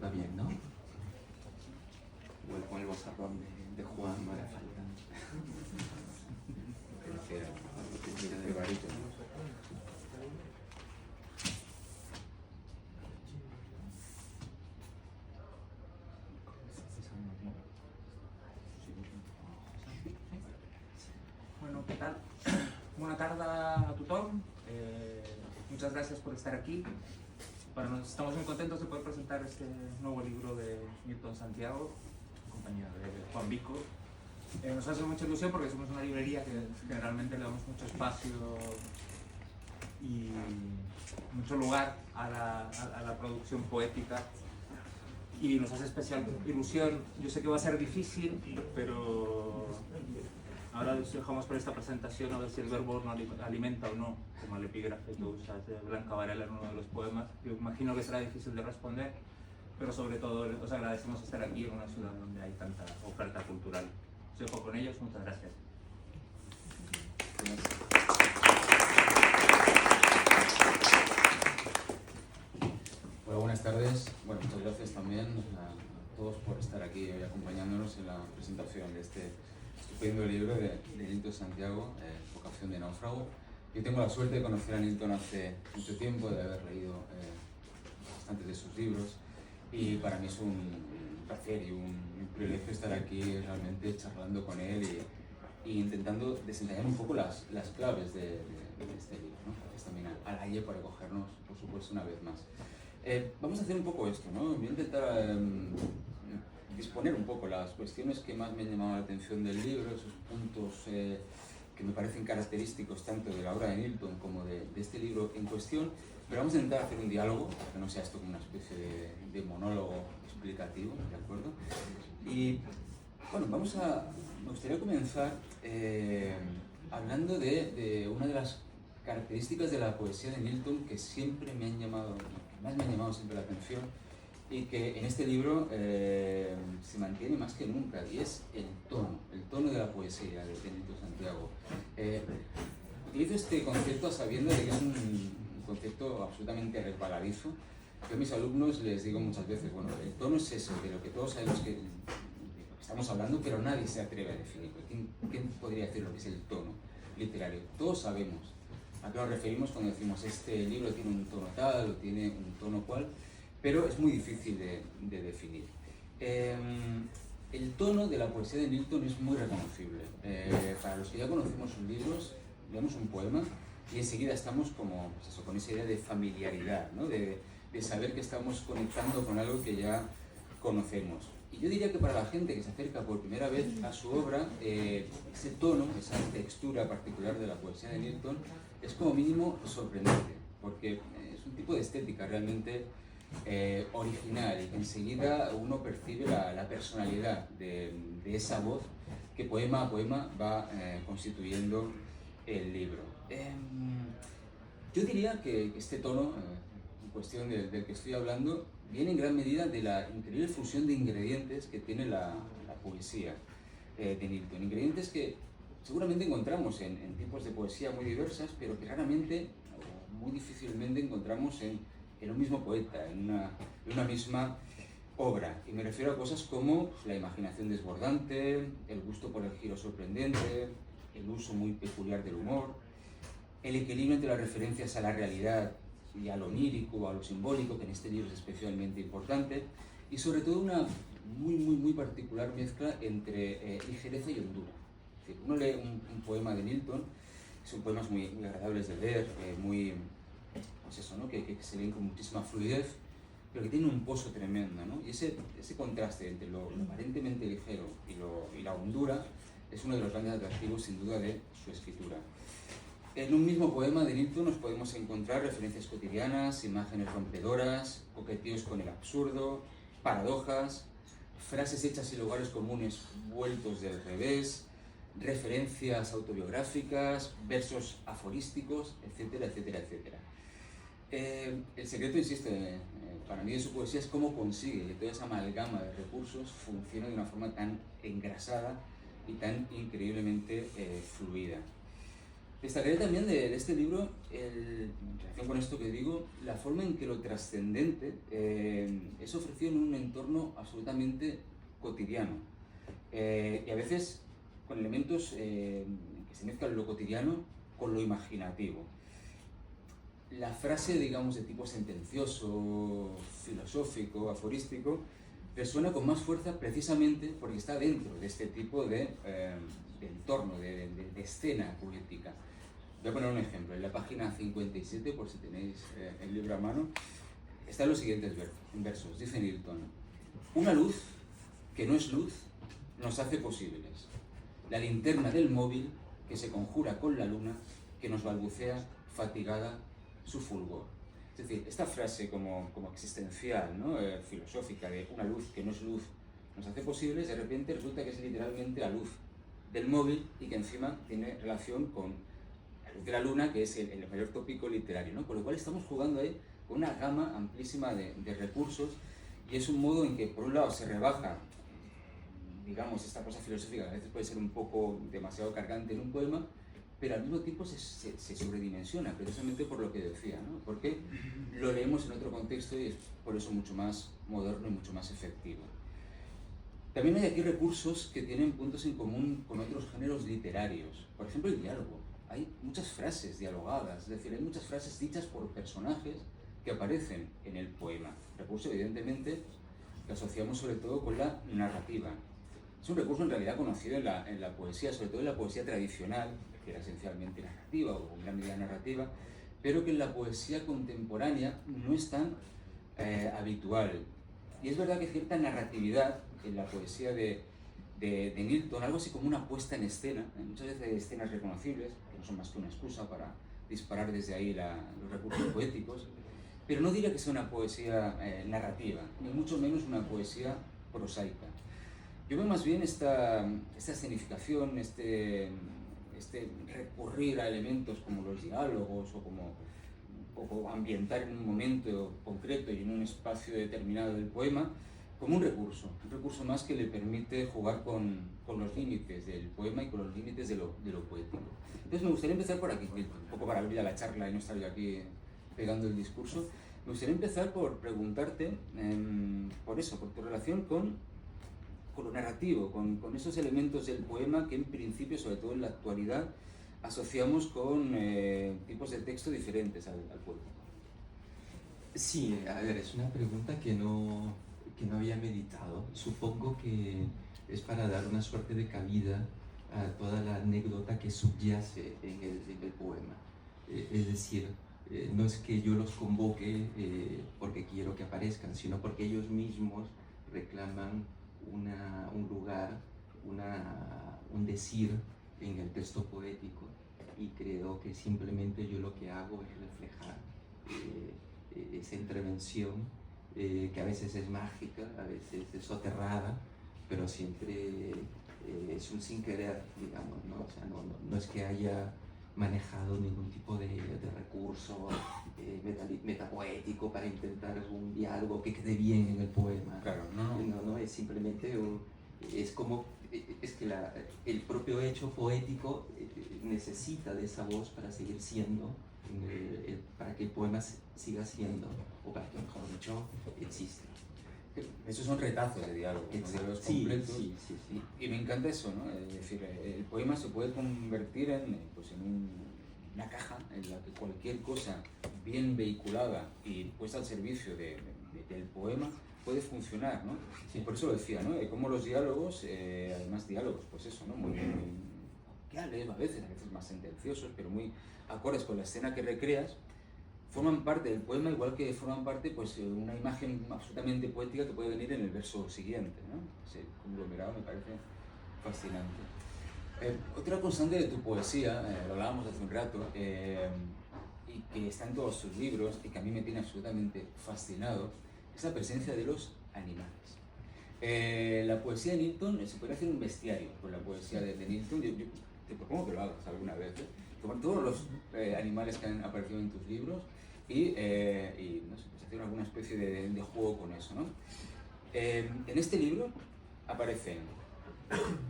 nota bien, ¿no? Igual con el bozarrón de Juan no hará falta. Mira de varito, ¿no? Bueno, ¿qué tal? Buena tarde a tothom. Muchas gracias por estar aquí. Bueno, estamos muy contentos de poder presentar este nuevo libro de Nilton Santiago, en compañía de Juan Vico. Nos hace mucha ilusión porque somos una librería que generalmente le damos mucho espacio y mucho lugar a la producción poética, y nos hace especial ilusión. Yo sé que va a ser difícil, pero ahora les dejamos por esta presentación a ver si el verbo no alimenta o no, como el epígrafe que usa Blanca Varela en uno de los poemas. Yo imagino que será difícil de responder, pero sobre todo os agradecemos estar aquí en una ciudad donde hay tanta oferta cultural. Os dejo con ellos, muchas gracias. Hola, buenas tardes. Bueno, muchas gracias también a todos por estar aquí hoy acompañándonos en la presentación de este estupendo libro de Nilton Santiago, Vocación de náufrago. Yo tengo la suerte de conocer a Nilton hace mucho tiempo, de haber leído bastantes de sus libros, y para mí es un placer y un privilegio estar aquí realmente charlando con él y intentando desentrañar un poco las claves de este libro, ¿no? Gracias también a Laie por acogernos, por supuesto, una vez más. Vamos a hacer un poco esto, ¿no? Voy a intentar disponer un poco las cuestiones que más me han llamado la atención del libro, esos puntos que me parecen característicos tanto de la obra de Nilton como de este libro en cuestión, pero vamos a intentar hacer un diálogo, para que no sea esto como una especie de monólogo explicativo, ¿de acuerdo? Y bueno, me gustaría comenzar hablando de una de las características de la poesía de Nilton que siempre me han llamado, que más me han llamado siempre la atención, y que en este libro se mantiene más que nunca, y es el tono de la poesía de Nilton Santiago. Utilizo este concepto sabiendo de que es un concepto absolutamente resbaladizo. Yo a mis alumnos les digo muchas veces, bueno, el tono es eso, de lo que todos sabemos que estamos hablando, pero nadie se atreve a definirlo. ¿Quién podría decir lo que es el tono literario? Todos sabemos a qué nos referimos cuando decimos este libro tiene un tono tal o tiene un tono cual, pero es muy difícil de definir. El tono de la poesía de Nilton es muy reconocible. Para los que ya conocemos sus libros, leemos un poema y enseguida estamos como, pues eso, con esa idea de familiaridad, ¿no? de saber que estamos conectando con algo que ya conocemos. Y yo diría que para la gente que se acerca por primera vez a su obra, ese tono, esa textura particular de la poesía de Nilton es como mínimo sorprendente, porque es un tipo de estética realmente original, y que enseguida uno percibe la personalidad de esa voz que poema a poema va constituyendo el libro. Yo diría que este tono en cuestión del que estoy hablando viene en gran medida de la increíble fusión de ingredientes que tiene la poesía de Nilton. Ingredientes que seguramente encontramos en tipos de poesía muy diversas, pero que raramente o muy difícilmente encontramos en un mismo poeta, en una misma obra. Y me refiero a cosas como la imaginación desbordante, el gusto por el giro sorprendente, el uso muy peculiar del humor, el equilibrio entre las referencias a la realidad y a lo onírico o a lo simbólico, que en este libro es especialmente importante, y sobre todo una muy particular mezcla entre ligereza y hondura. Es decir, uno lee un poema de Nilton, son poemas muy agradables de leer, pues eso, ¿no? que se leen con muchísima fluidez, pero que tienen un pozo tremendo, ¿no? Y ese contraste entre lo aparentemente ligero y la hondura es uno de los grandes atractivos, sin duda, de su escritura. En un mismo poema de Nilton nos podemos encontrar referencias cotidianas, imágenes rompedoras, coqueteos con el absurdo, paradojas, frases hechas en lugares comunes vueltos del revés, referencias autobiográficas, versos aforísticos, etcétera, etcétera, etcétera. El secreto, insisto, para mí de su poesía es cómo consigue que toda esa amalgama de recursos funcione de una forma tan engrasada y tan increíblemente fluida. Destacaré también de este libro, en relación con esto que digo, la forma en que lo trascendente es ofrecido en un entorno absolutamente cotidiano. Y a veces con elementos que se mezclan lo cotidiano con lo imaginativo. La frase, digamos, de tipo sentencioso, filosófico, aforístico, resuena con más fuerza precisamente porque está dentro de este tipo de entorno, de escena poética. Voy a poner un ejemplo. En la página 57, por si tenéis el libro a mano, están los siguientes versos. Dice Nilton: una luz que no es luz nos hace posibles. La linterna del móvil que se conjura con la luna que nos balbucea fatigada su fulgor. Es decir, esta frase como existencial, ¿no? Filosófica, de una luz que no es luz nos hace posibles, de repente resulta que es literalmente la luz del móvil y que encima tiene relación con la luz de la luna, que es el mayor tópico literario, ¿no? Con lo cual estamos jugando ahí con una gama amplísima de recursos, y es un modo en que por un lado se rebaja, digamos, esta cosa filosófica que a veces puede ser un poco demasiado cargante en un poema, pero al mismo tiempo se sobredimensiona, precisamente por lo que decía, ¿no? Porque lo leemos en otro contexto y es por eso mucho más moderno y mucho más efectivo. También hay aquí recursos que tienen puntos en común con otros géneros literarios. Por ejemplo, el diálogo. Hay muchas frases dialogadas, es decir, hay muchas frases dichas por personajes que aparecen en el poema. Recurso, evidentemente, que asociamos sobre todo con la narrativa. Es un recurso en realidad conocido en la poesía, sobre todo en la poesía tradicional, que era esencialmente narrativa o en gran medida narrativa, pero que en la poesía contemporánea no es tan habitual. Y es verdad que cierta narratividad en la poesía de Nilton, algo así como una puesta en escena, muchas veces hay escenas reconocibles, que no son más que una excusa para disparar desde ahí los recursos poéticos, pero no diría que sea una poesía narrativa, ni mucho menos una poesía prosaica. Yo veo más bien esta escenificación, este recurrir a elementos como los diálogos o ambientar en un momento concreto y en un espacio determinado del poema, como un recurso más que le permite jugar con los límites del poema y con los límites de lo poético. Entonces me gustaría empezar por aquí, un poco para abrir a la charla y no estar yo aquí pegando el discurso. Me gustaría empezar por preguntarte por tu relación con lo narrativo, con esos elementos del poema que en principio, sobre todo en la actualidad, asociamos con tipos de texto diferentes al poético. Sí, a ver, es una pregunta que no había meditado. Supongo que es para dar una suerte de cabida a toda la anécdota que subyace en el poema. Es decir, no es que yo los convoque porque quiero que aparezcan, sino porque ellos mismos reclaman un lugar, un decir en el texto poético, y creo que simplemente yo lo que hago es reflejar esa intervención que a veces es mágica, a veces es soterrada, pero siempre es un sin querer, digamos, ¿no? O sea, no es que haya manejado ningún tipo de recurso metapoético para intentar un diálogo que quede bien en el poema. Claro, No, es simplemente es que el propio hecho poético necesita de esa voz para seguir siendo, para que el poema siga siendo, o para que, mejor dicho, exista. Esos son retazos de diálogo, diálogos completos. Sí. Y me encanta eso, ¿no? Es decir, el poema se puede convertir en una caja en la que cualquier cosa bien vehiculada y puesta al servicio del poema puede funcionar, ¿no? Sí. Por eso lo decía, ¿no? Como los diálogos, además diálogos, pues eso, ¿no? Muy coloquiales, a veces más sentenciosos, pero muy acordes con la escena que recreas, forman parte del poema, igual que forman parte, pues, una imagen absolutamente poética que puede venir en el verso siguiente, ¿no? Ese conglomerado me parece fascinante. Otra constante de tu poesía, lo hablábamos hace un rato, y que está en todos tus libros y que a mí me tiene absolutamente fascinado, es la presencia de los animales. La poesía de Nilton, se puede hacer un bestiario con la poesía de Nilton. Yo te propongo que lo hagas alguna vez, tomar todos los animales que han aparecido en tus libros y no sé, pues hacer alguna especie de juego con eso, ¿no? En este libro aparecen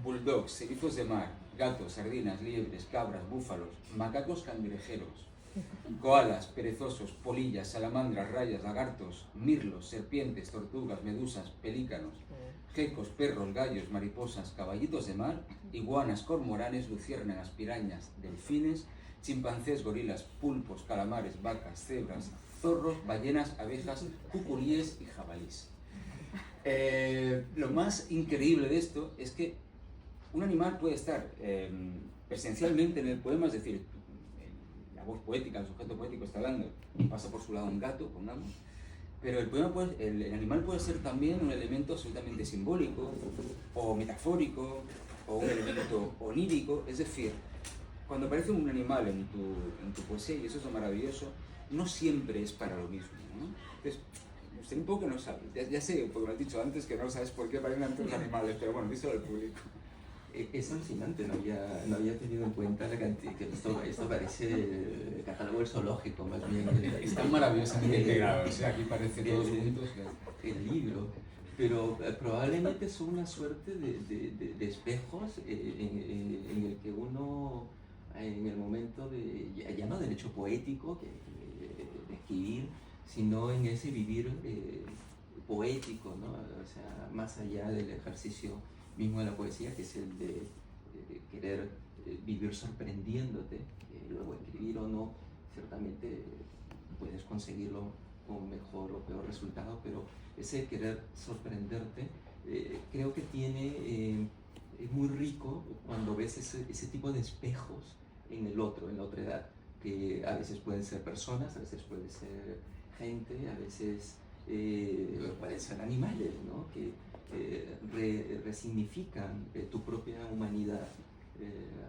bulldogs, erizos de mar, gatos, sardinas, liebres, cabras, búfalos, macacos cangrejeros, koalas, perezosos, polillas, salamandras, rayas, lagartos, mirlos, serpientes, tortugas, medusas, pelícanos, gecos, perros, gallos, mariposas, caballitos de mar, iguanas, cormoranes, luciérnagas, pirañas, delfines, chimpancés, gorilas, pulpos, calamares, vacas, cebras, zorros, ballenas, abejas, cuculíes y jabalís. Lo más increíble de esto es que un animal puede estar presencialmente en el poema, es decir, la voz poética, el sujeto poético está hablando y pasa por su lado un gato, pongamos, pero el animal puede ser también un elemento absolutamente simbólico o metafórico o un elemento onírico, es decir, cuando aparece un animal en tu poesía, y eso es lo maravilloso, no siempre es para lo mismo, ¿no? Entonces, usted un poco no sabe, ya sé, porque lo has dicho antes, que no sabes por qué aparecen tantos animales, pero bueno, díselo al público. Es alucinante, no había tenido en cuenta la cantidad, que esto parece catálogo del zoológico, más bien. Están maravillosamente integrados, o sea, aquí parece todos juntos. El libro, pero probablemente son una suerte de espejos en el que uno, en el momento ya no del hecho poético, de escribir, sino en ese vivir poético, ¿no? O sea, más allá del ejercicio mismo de la poesía, que es el de querer vivir sorprendiéndote, luego escribir o no, ciertamente puedes conseguirlo con mejor o peor resultado, pero ese querer sorprenderte creo que es muy rico cuando ves ese tipo de espejos en el otro, en la otra edad, que a veces pueden ser personas, a veces puede ser gente, a veces pueden ser animales, ¿no? Que resignifican tu propia humanidad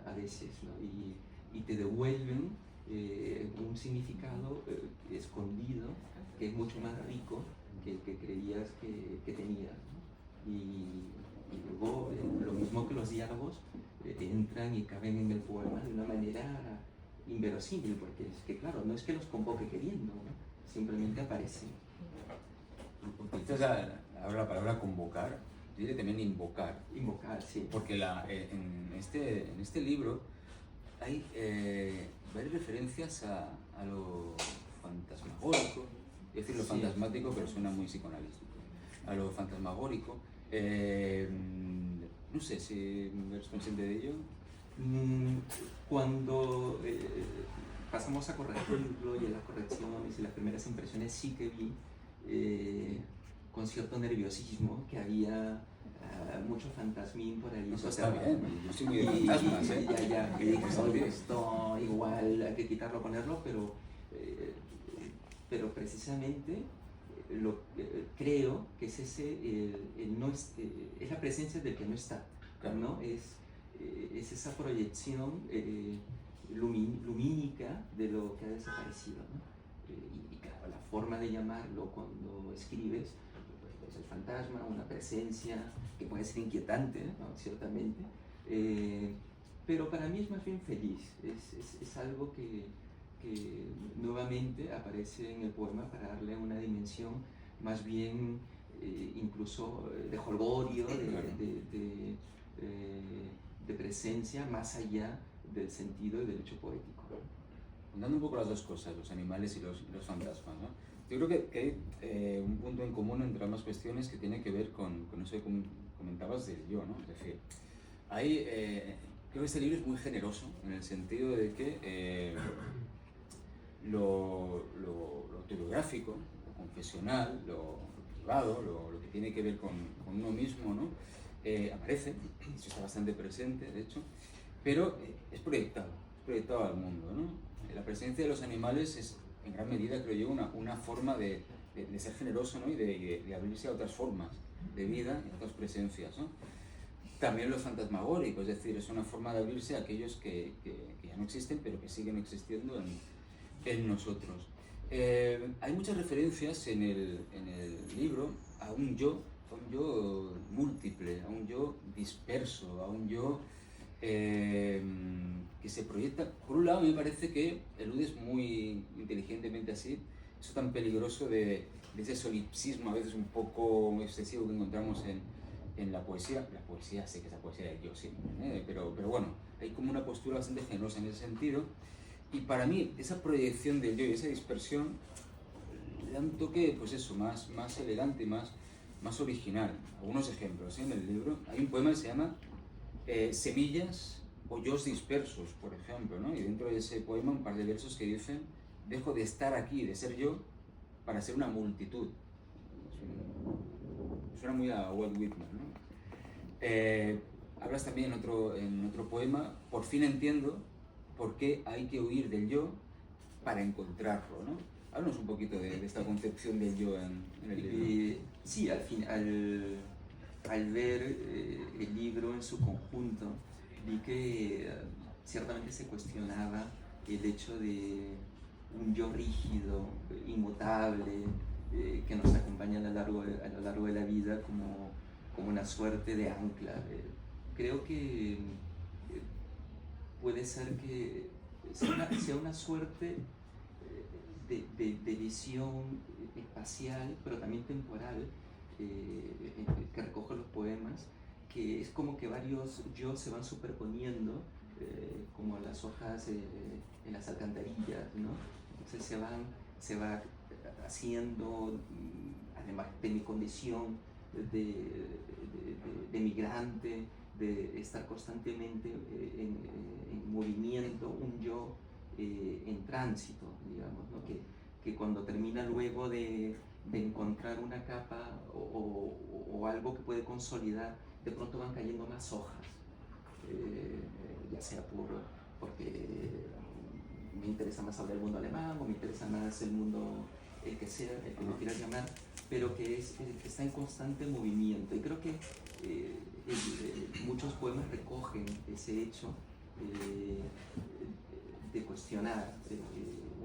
a veces, ¿no? Y te devuelven un significado escondido que es mucho más rico que creías que tenías, ¿no? Y luego lo mismo que los diálogos entran y caben en el poema de una manera inverosímil, porque es que claro, no es que los convoque queriendo, ¿no? Simplemente aparecen. Entonces, ahora la palabra convocar, yo diría también invocar. Invocar, sí. Porque en este libro hay varias referencias a lo fantasmagórico, es decir, lo fantasmático, pero suena muy psicoanalítico. A lo fantasmagórico. No sé si eres consciente de ello. Cuando pasamos a corregirlo y a las correcciones y las primeras impresiones, sí que vi con cierto nerviosismo que había mucho fantasmín por ahí. Eso está bien, yo soy muy de fantasmas, Esto igual hay que quitarlo, ponerlo, pero precisamente creo que es es la presencia del que no está, ¿no? Es esa proyección lumínica de lo que ha desaparecido, ¿no? Y claro, la forma de llamarlo cuando escribes, pues el fantasma, una presencia que puede ser inquietante, ¿no? Ciertamente, pero para mí es más bien feliz, es algo que nuevamente aparece en el poema para darle una dimensión más bien incluso de jolgorio, de presencia más allá del sentido y del hecho poético. Dando un poco las dos cosas, los animales y los fantasmas, ¿no? Yo creo que hay un punto en común entre ambas cuestiones que tiene que ver con eso que comentabas del yo, ¿no? Es decir, creo que este libro es muy generoso en el sentido de que lo autobiográfico, lo confesional, lo privado, lo que tiene que ver con uno mismo, ¿no? Aparece, eso está bastante presente, de hecho, pero es proyectado al mundo, ¿no? La presencia de los animales es, en gran medida, creo yo, una forma de ser generoso, ¿no? Y de abrirse a otras formas de vida y a otras presencias, ¿no? También los fantasmagóricos, es decir, es una forma de abrirse a aquellos que ya no existen, pero que siguen existiendo en nosotros. Hay muchas referencias en el libro a un yo múltiple, a un yo disperso, a un yo que se proyecta. Por un lado, me parece que eludes muy inteligentemente así eso tan peligroso de ese solipsismo a veces un poco excesivo que encontramos en la poesía sé que es la poesía del yo siempre, pero bueno, hay como una postura bastante generosa en ese sentido, y para mí esa proyección del yo y esa dispersión le da un toque, pues eso, más elegante, más original. Algunos ejemplos, en el libro hay un poema que se llama Semillas o Yos dispersos, por ejemplo, ¿no? Y dentro de ese poema un par de versos que dicen: dejo de estar aquí, de ser yo, para ser una multitud. Suena muy a Walt Whitman, ¿no? Hablas también en otro poema: por fin entiendo por qué hay que huir del yo para encontrarlo, ¿no? Háblanos un poquito de esta concepción del yo en el libro. Sí, al ver el libro en su conjunto, vi que ciertamente se cuestionaba el hecho de un yo rígido, inmutable, que nos acompaña a lo largo de la vida como una suerte de ancla. Creo que puede ser que sea una suerte de visión espacial, pero también temporal, que recoge los poemas, que es como que varios yo se van superponiendo, como las hojas en las alcantarillas, ¿no? Entonces se va haciendo, además de mi condición de migrante, de estar constantemente en movimiento, un yo en tránsito, digamos, ¿no? Que cuando termina luego de encontrar una capa o algo que puede consolidar, de pronto van cayendo más hojas, ya sea porque me interesa más hablar del mundo alemán, o me interesa más el mundo, el que sea, el que me quieras llamar, pero que está en constante movimiento. Y creo que muchos poemas recogen ese hecho de cuestionar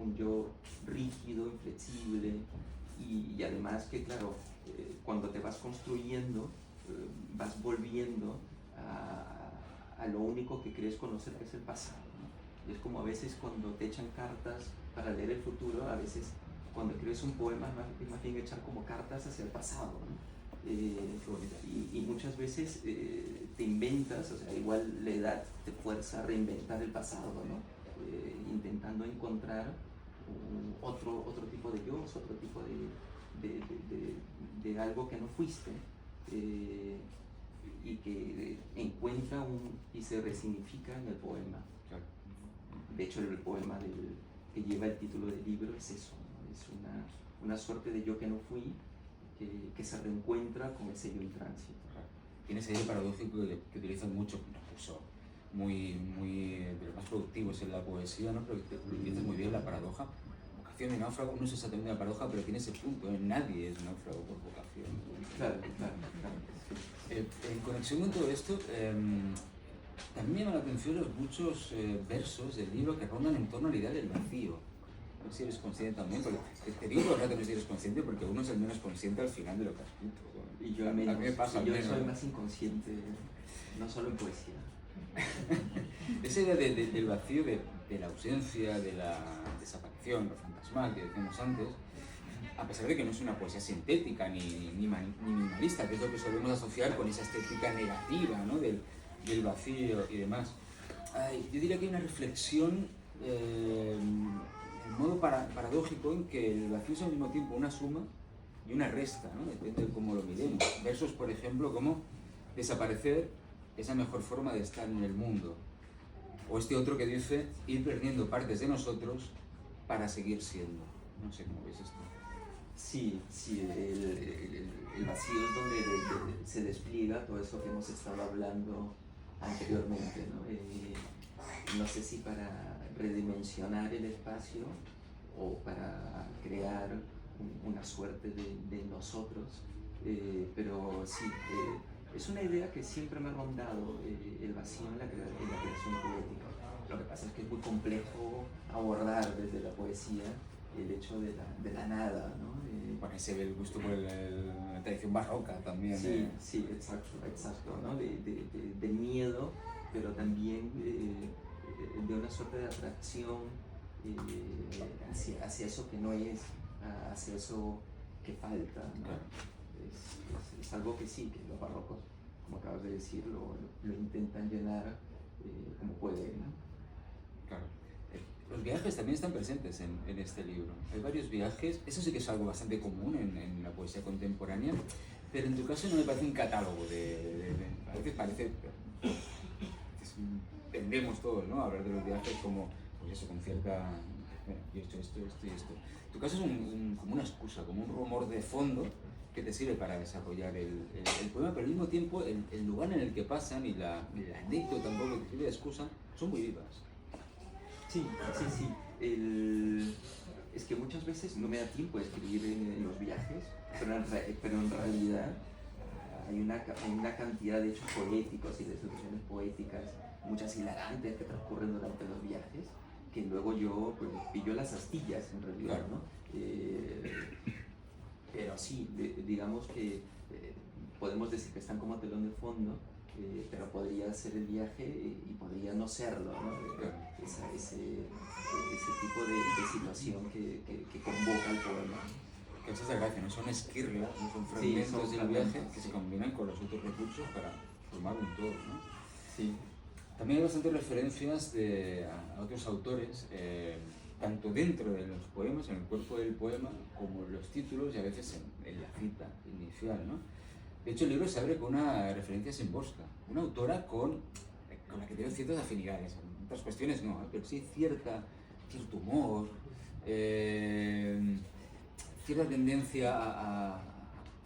un yo rígido, inflexible, y además que, claro, cuando te vas construyendo, vas volviendo a lo único que crees conocer, que es el pasado, ¿no? Y es como a veces cuando te echan cartas para leer el futuro, a veces cuando escribes un poema es más bien echar como cartas hacia el pasado, ¿no? Y muchas veces te inventas, o sea, igual la edad te fuerza a reinventar el pasado, ¿no? Intentando encontrar otro tipo de yo, otro tipo de algo que no fuiste, y que encuentra y se resignifica en el poema. Claro. De hecho, el poema que lleva el título del libro es eso, ¿no? Es una suerte de yo que no fui, que se reencuentra con ese yo en tránsito. Tiene ese aire paradójico que utilizan mucho, incluso muy de los más productivos en la poesía, ¿no? Pero que utilizas muy bien la paradoja. Vocación de náufrago no es exactamente una paradoja, pero tiene ese punto, ¿eh? Nadie es náufrago por vocación. Claro. En conexión con todo esto, también me llaman la atención los muchos versos del libro que rondan en torno a la idea del vacío. No sé si eres consciente también, porque te digo todo el rato que no si eres consciente, porque uno es el menos consciente al final de lo que has escrito. Y yo al menos. A mí me pasa, yo soy más inconsciente, no solo en poesía. Esa idea del vacío, de la ausencia, de la desaparición, lo fantasmal que decíamos antes, a pesar de que no es una poesía sintética ni minimalista, que es lo que solemos asociar con esa estética negativa, ¿no? del vacío y demás. Yo diría que hay una reflexión en modo paradójico en que el vacío es al mismo tiempo una suma y una resta, ¿no? Depende de cómo lo miremos. Versos, por ejemplo, como desaparecer es la mejor forma de estar en el mundo. O este otro que dice ir perdiendo partes de nosotros para seguir siendo. No sé cómo ves esto. Sí, el vacío es donde se despliega todo eso que hemos estado hablando anteriormente, ¿no? No sé si para redimensionar el espacio o para crear una suerte de nosotros, pero sí, es una idea que siempre me ha rondado, el vacío en la creación poética. Lo que pasa es que es muy complejo abordar desde la poesía el hecho de la nada, ¿no? Bueno, se ve el gusto por la tradición barroca también. Sí, exacto, ¿no? De miedo, pero también de una suerte de atracción hacia eso que no es, hacia eso que falta, ¿no? Claro. Es algo que sí, que los barrocos como acabas de decir, lo intentan llenar como pueden, ¿no? Claro. Los viajes también están presentes en este libro. Hay varios viajes, eso sí que es algo bastante común en la poesía contemporánea, pero en tu caso no me parece un catálogo parece tendemos todos, ¿no? A hablar de los viajes como, pues eso, con cierta, yo he hecho esto y esto. En tu caso es como una excusa, como un rumor de fondo que te sirve para desarrollar el poema, pero al mismo tiempo el lugar en el que pasan y la anécdota tampoco que te sirve de excusa son muy vivas. Sí. Es que muchas veces no me da tiempo de escribir en los viajes, pero en realidad hay una cantidad de hechos poéticos y de situaciones poéticas, muchas hilarantes que transcurren durante los viajes, que luego yo pues, pillo las astillas en realidad, Claro. ¿no? Pero sí, digamos que podemos decir que están como telón de fondo, pero podría ser el viaje y podría no serlo, ¿no? Ese tipo de situación que convoca el poema. Que esa es la gracia, no son esquirlas, no son Sí, fragmentos son del fragmentos, viaje que se sí. combinan con los otros recursos para formar un todo, ¿no? Sí. También hay bastantes referencias a otros autores, tanto dentro de los poemas, en el cuerpo del poema, como en los títulos y a veces en la cita inicial, ¿no? De hecho, el libro se abre con una referencia a Szymborska, una autora con la que tengo ciertas afinidades, en otras cuestiones no, pero sí cierto humor, cierta tendencia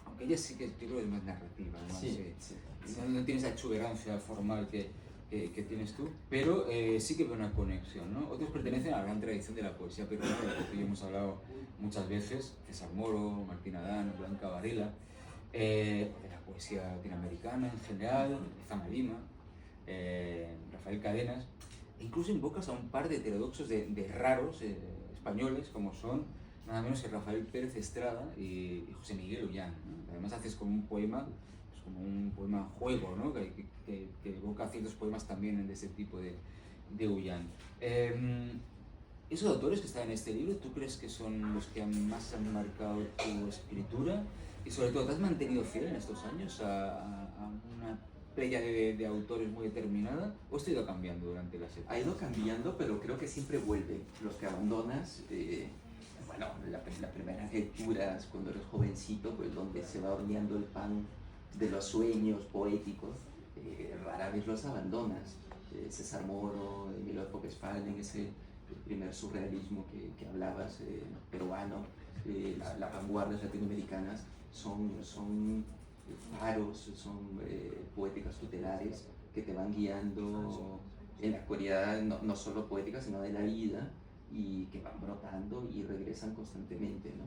aunque ella sí que yo creo que es más narrativa, ¿no? Sí. No tiene esa exuberancia formal que tienes tú, pero sí que veo una conexión, ¿no? Otros pertenecen a la gran tradición de la poesía peruana, de la que tú y yo hemos hablado muchas veces, César Moro, Martín Adán, Blanca Varela, de la poesía latinoamericana en general, Zama Lima, Rafael Cadenas, e incluso invocas a un par de heterodoxos de raros españoles, como son nada menos que Rafael Pérez Estrada y José Miguel Ullán, ¿no? Además haces como un poema, pues como un poema juego, ¿no? que evoca ciertos poemas también de ese tipo de Ullán. Esos autores que están en este libro, ¿tú crees que son los que más han marcado tu escritura? Y sobre todo, ¿te has mantenido fiel en estos años a una playa de autores muy determinada? ¿O esto ha ido cambiando durante las épocas? Ha ido cambiando, pero creo que siempre vuelve. Los que abandonas, bueno, las primeras lecturas cuando eres jovencito, pues donde se va horneando el pan de los sueños poéticos, rara vez los abandonas. César Moro, Emilio Westphalen, ese primer surrealismo que hablabas, peruano, las vanguardias latinoamericanas, son faros, son poéticas tutelares que te van guiando en la actualidad, no solo poética, sino de la vida, y que van brotando y regresan constantemente, ¿no?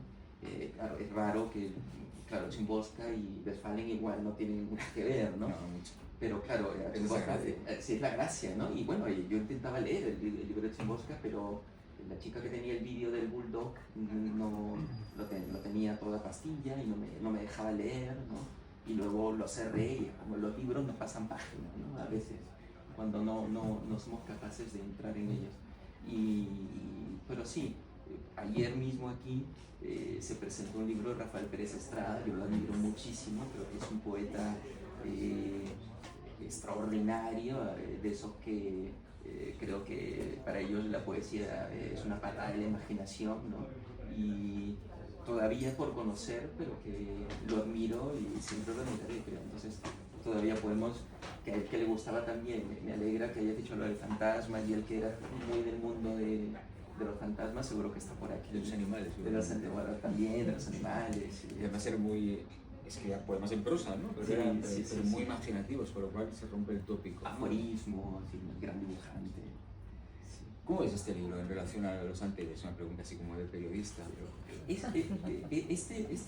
Claro, es raro que, claro, Szymborska y Westphalen igual no tienen mucho que ver, ¿no? No, mucho. Pero claro, sí es la gracia, ¿no? Y bueno, yo intentaba leer el libro de Szymborska, pero la chica que tenía el vídeo del Bulldog no lo tenía toda pastilla y no me dejaba leer, ¿no? Y luego lo cerré y como los libros no pasan páginas, ¿no? A veces, cuando no somos capaces de entrar en ellos. Pero sí, ayer mismo aquí se presentó un libro de Rafael Pérez Estrada, yo lo admiro muchísimo, creo que es un poeta extraordinario, de esos que creo que para ellos la poesía es una patada de la imaginación, ¿no? Y todavía por conocer, pero que lo admiro y siempre lo admiraré, creo. Entonces todavía podemos, que a él que le gustaba también, me alegra que haya dicho lo del fantasma, y él que era muy del mundo de los fantasmas, seguro que está por aquí. De los animales. Bueno, también de los animales. Y además era muy... escribía poemas en prosa, ¿no? Pero Sí, eran sí, pero sí, muy sí. imaginativos, por lo cual se rompe el tópico, ¿no? Aforismo, así, un gran dibujante. Sí. ¿Cómo ves este libro en relación a los anteriores? Una pregunta así como de periodista. Este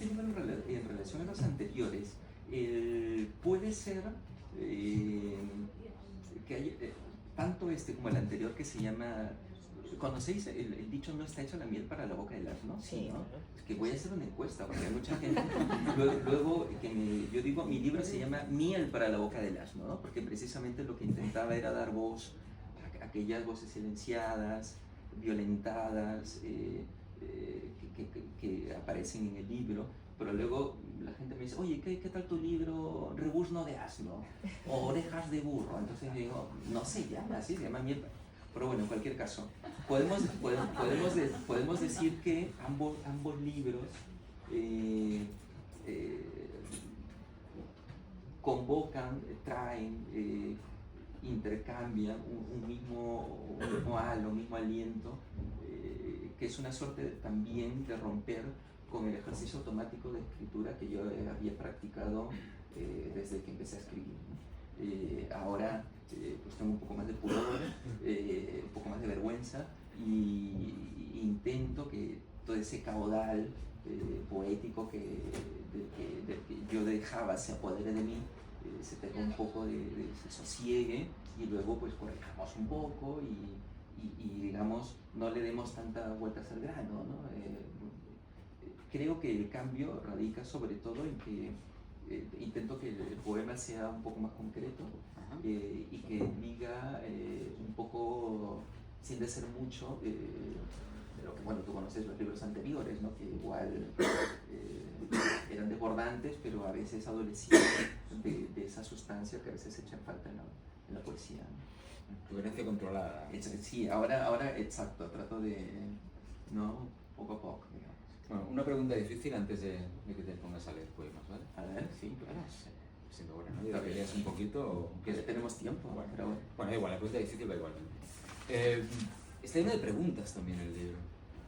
libro en relación a los anteriores puede ser que hay, tanto este como el anterior, que se llama... ¿Conocéis el dicho no está hecha la miel para la boca del asno? Sí, ¿no? Es que voy a hacer una encuesta porque hay mucha gente. Luego yo digo, mi libro se llama Miel para la boca del asno, ¿no? Porque precisamente lo que intentaba era dar voz a aquellas voces silenciadas, violentadas, que aparecen en el libro, pero luego la gente me dice, oye, ¿qué tal tu libro Rebuzno de asno? O Orejas de burro. Entonces yo digo, no se llama así, se llama miel. Pero bueno, en cualquier caso, podemos decir que ambos libros convocan, traen, intercambian un mismo halo, un mismo aliento, que es una suerte también de romper con el ejercicio automático de escritura que yo había practicado desde que empecé a escribir, ¿no? Ahora pues tengo un poco más de pudor, un poco más de vergüenza y intento que todo ese caudal poético del que yo dejaba se apodere de mí, se tenga un poco se sosiegue y luego pues corrijamos un poco y digamos no le demos tantas vueltas al grano, ¿no? Creo que el cambio radica sobre todo en que intento que el poema sea un poco más concreto y que diga un poco, sin decir mucho, de lo que, bueno, tú conoces los libros anteriores, ¿no? Que igual eran desbordantes, pero a veces adolecían de esa sustancia que a veces echa falta en la poesía, ¿no? Tu herencia controlada. Sí, ahora exacto, trato de, ¿no? Poco a poco, digamos. Bueno, una pregunta difícil antes de que te pongas a leer poemas, ¿vale? A ver, sí, claro. Siendo bueno, ¿no? ¿Ya que leas un poquito o Que tenemos tiempo, bueno, pero bueno. Bueno, da igual, la pregunta difícil va igualmente. Está lleno de preguntas también el libro.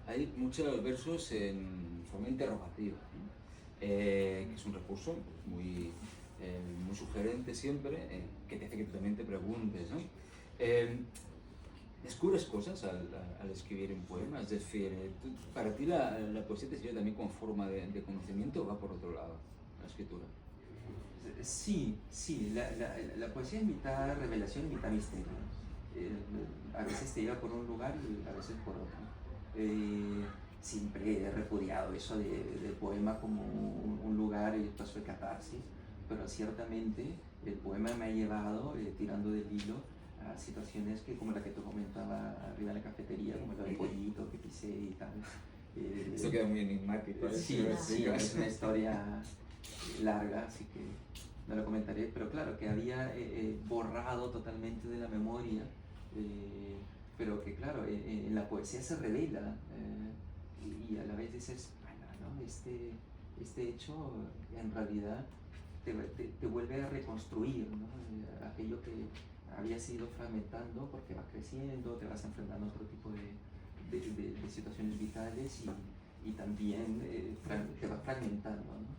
Hay muchos versos en forma interrogativa, ¿no? Que es un recurso muy sugerente siempre, que te hace que tú también te preguntes, ¿no? ¿Descubres cosas al escribir un poema? Es decir, ¿para ti la poesía te sirve también como forma de conocimiento o va por otro lado, la escritura? Sí, la poesía es mitad revelación y mitad misterio. A veces te lleva por un lugar y a veces por otro. Siempre he repudiado eso del poema como un lugar y paso de catarsis, pero ciertamente el poema me ha llevado, tirando del hilo, a situaciones como la que tú comentabas arriba en la cafetería, como el pollito que pisé y tal. Esto queda muy enigmático. Sí, es una historia larga, así que no lo comentaré, pero claro, que había borrado totalmente de la memoria, pero que claro, en la poesía se revela y a la vez dices, bueno, ¿no? Este hecho en realidad te vuelve a reconstruir, ¿no? Aquello que habías ido fragmentando porque vas creciendo, te vas enfrentando a otro tipo de situaciones vitales y también te vas fragmentando, ¿no?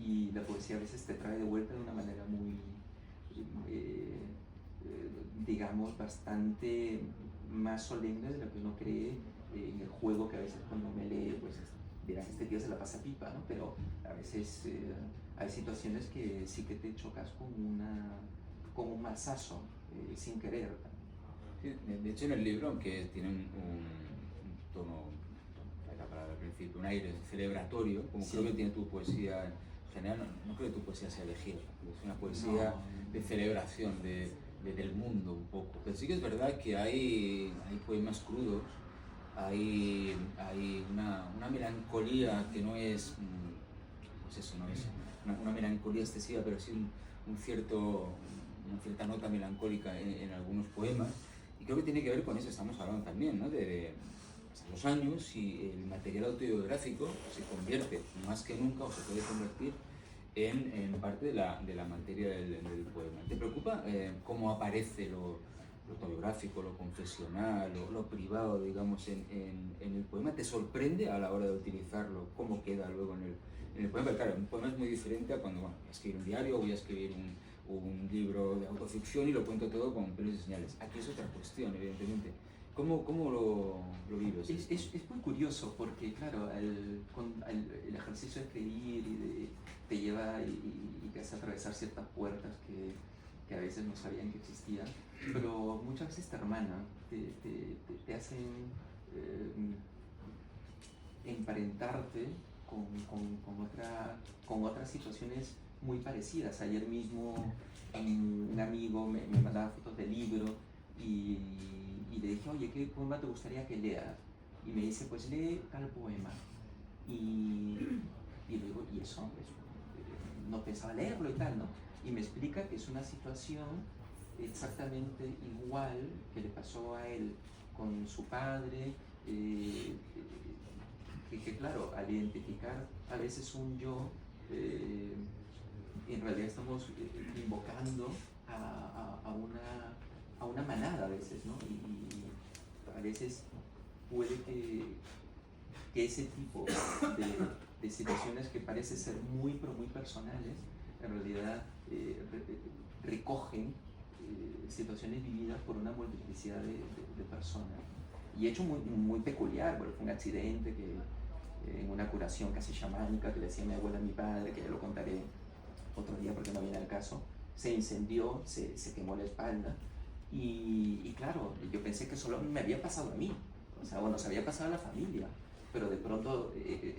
Y la poesía a veces te trae de vuelta de una manera muy, digamos, bastante más solemne de lo que uno cree en el juego, que a veces cuando me lee, pues dirán, este tío se la pasa pipa, ¿no? Pero a veces hay situaciones que sí que te chocas con un mazazo, sin querer. Sí, de hecho en el libro, aunque tiene un tono, la palabra al principio, un aire celebratorio, como Sí. creo que tiene tu poesía en general, no creo que tu poesía sea elegida, es una poesía de celebración del mundo un poco, pero sí que es verdad que hay poemas crudos, hay una melancolía que no es, pues eso, no es una melancolía excesiva, pero sí una cierta nota melancólica en algunos poemas, y creo que tiene que ver con eso, estamos hablando también, ¿no? De pasan los años y el material autobiográfico se convierte más que nunca, o se puede convertir en parte de la materia del poema. ¿Te preocupa cómo aparece lo autobiográfico, lo confesional, lo privado, digamos, en el poema? ¿Te sorprende a la hora de utilizarlo cómo queda luego en el poema? Pero claro, un poema es muy diferente a cuando voy a escribir un diario o voy a escribir un libro de autoficción y lo cuento todo con pelos y señales. Aquí es otra cuestión, evidentemente. ¿Cómo lo vives? Es muy curioso porque, claro, el ejercicio de escribir te lleva y te hace atravesar ciertas puertas que a veces no sabían que existían, pero muchas veces te hermanan, te hacen emparentarte con otras situaciones muy parecidas. Ayer mismo un amigo me mandaba fotos del libro y le dije, oye, ¿qué poema te gustaría que leas? Y me dice, pues lee tal poema. Y le digo, ¿y eso? Pues, no pensaba leerlo y tal, ¿no? Y me explica que es una situación exactamente igual que le pasó a él con su padre, que claro, al identificar a veces un yo, en realidad estamos invocando a una manada a veces, ¿no? Y a veces puede que ese tipo de situaciones que parece ser muy, pero muy personales, en realidad recogen situaciones vividas por una multiplicidad de personas. Y hecho muy, muy peculiar, bueno, fue un accidente que en una curación casi chamánica que le hacía mi abuela a mi padre, que ya lo contaré otro día porque no viene al caso, se incendió, se quemó la espalda y claro, yo pensé que solo me había pasado a mí, o sea, bueno, se había pasado a la familia, pero de pronto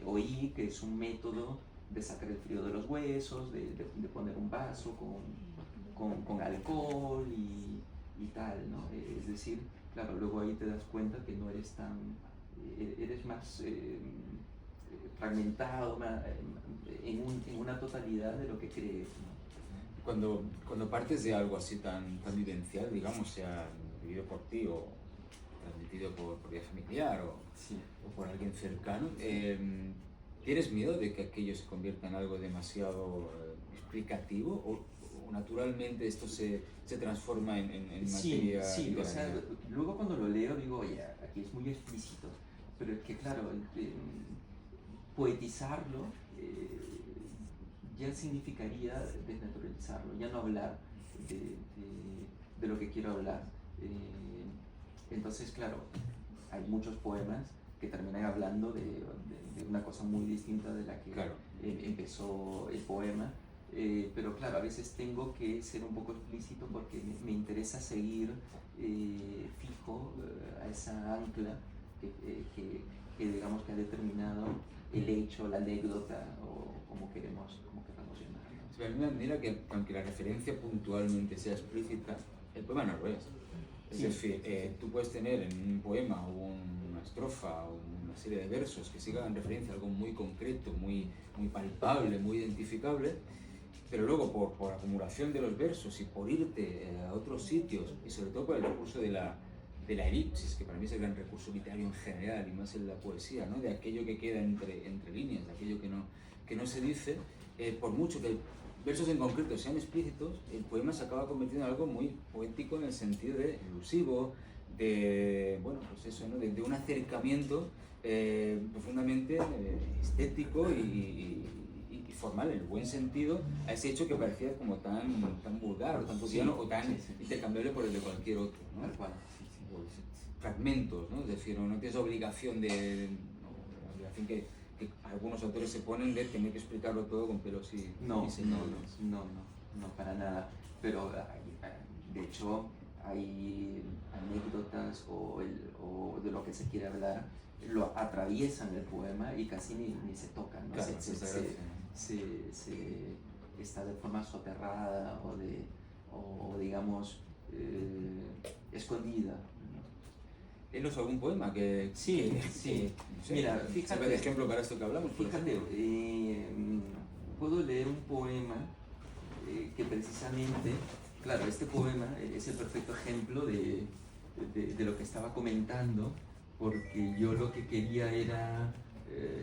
oí que es un método de sacar el frío de los huesos, de poner un vaso con alcohol y tal, ¿no? Es decir, claro, luego ahí te das cuenta que no eres tan, eres más fragmentado en una totalidad de lo que crees, ¿no? Cuando partes de algo así tan vivencial, digamos, sea vivido por ti o transmitido por vía familiar Sí. o por alguien cercano, ¿tienes miedo de que aquello se convierta en algo demasiado explicativo o naturalmente esto se transforma en materia? Sí, o sea, luego cuando lo leo digo, oye, aquí es muy explícito, pero es que claro, poetizarlo ya significaría desnaturalizarlo, ya no hablar de lo que quiero hablar. Entonces, claro, hay muchos poemas que terminan hablando de una cosa muy distinta de la que Claro. Empezó el poema. Pero claro, a veces tengo que ser un poco explícito porque me interesa seguir fijo a esa ancla que digamos que ha determinado el hecho, la anécdota o como queremos llamar, ¿no? Sí, a mí me admira que aunque la referencia puntualmente sea explícita, el poema no lo es. Es Sí, decir, sí. tú puedes tener en un poema o una estrofa o una serie de versos que sigan referencia a algo muy concreto, muy palpable, muy identificable, pero luego por acumulación de los versos y por irte a otros sitios y sobre todo por el recurso de la elipsis, que para mí es el gran recurso literario en general y más en la poesía, ¿no? De aquello que queda entre líneas, de aquello que no se dice, por mucho que versos en concreto sean explícitos, el poema se acaba convirtiendo en algo muy poético en el sentido de elusivo, de, bueno, pues eso, ¿no? de un acercamiento profundamente estético y formal, en el buen sentido, a ese hecho que parecía como tan vulgar o tan cotidiano o tan intercambiable por el de cualquier otro, ¿no? Tal cual. Pues, fragmentos, ¿no? Es decir, no tienes obligación la obligación que algunos autores se ponen de tener que explicarlo todo con pelos y señales. No, para nada. Pero de hecho hay anécdotas o de lo que se quiere hablar, lo atraviesan el poema y casi ni se tocan, ¿no? Claro, Está de forma soterrada o digamos escondida, ¿no? ¿Tienes algún poema que Sí. no sé, Mira, sirva fíjate. de ejemplo para esto que hablamos? por Fíjate, ejemplo? puedo leer un poema que precisamente, claro, este poema es el perfecto ejemplo de lo que estaba comentando, porque yo lo que quería era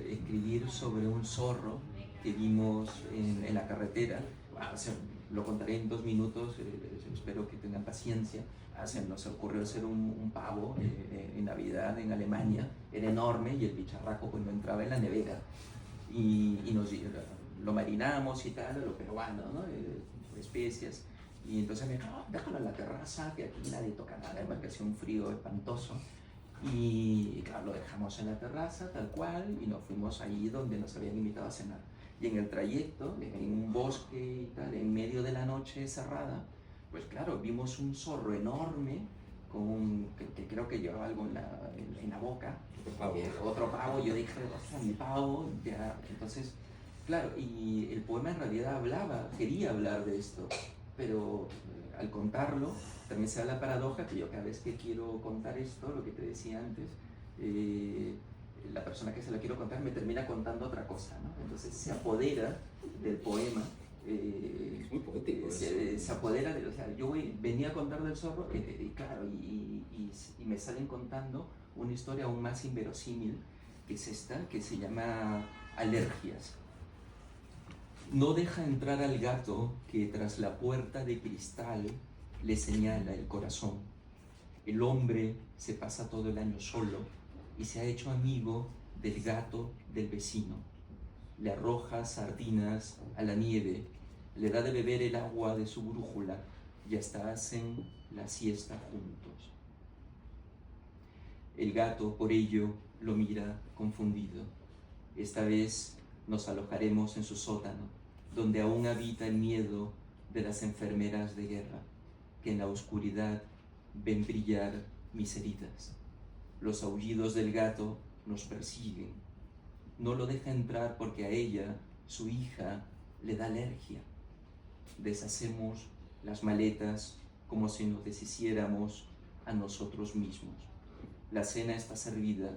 escribir sobre un zorro que vimos en la carretera. O sea, lo contaré en 2 minutos, espero que tengan paciencia. Nos ocurrió hacer un pavo en Navidad en Alemania, era enorme y el bicharraco pues no entraba en la nevera y lo marinamos y tal, a lo peruano, ¿no? Especias, y entonces me dijo, no, déjalo en la terraza, que aquí nadie toca nada, además que hacía un frío espantoso. Y claro, lo dejamos en la terraza tal cual y nos fuimos allí donde nos habían invitado a cenar. Y en el trayecto, en un bosque y tal, en medio de la noche cerrada, pues claro, vimos un zorro enorme que creo que llevaba algo en la boca, otro pavo. Yo dije, ostras, mi pavo, ya. Entonces, claro, y el poema en realidad quería hablar de esto, pero al contarlo, también se da la paradoja que yo cada vez que quiero contar esto, lo que te decía antes, la persona que se lo quiero contar me termina contando otra cosa, ¿no? Entonces se apodera del poema Es muy poético eso. se apodera de, o sea, yo venía a contar del zorro y claro, y me salen contando una historia aún más inverosímil, que es esta, que se llama Alergias. No deja entrar al gato que tras la puerta de cristal le señala el corazón. El hombre se pasa todo el año solo y se ha hecho amigo del gato del vecino. Le arroja sardinas a la nieve, le da de beber el agua de su brújula y hasta hacen la siesta juntos. El gato, por ello, lo mira confundido. Esta vez nos alojaremos en su sótano, donde aún habita el miedo de las enfermeras de guerra, que en la oscuridad ven brillar mis heridas. Los aullidos del gato nos persiguen. No lo deja entrar porque a ella, su hija, le da alergia. Deshacemos las maletas como si nos deshiciéramos a nosotros mismos. La cena está servida,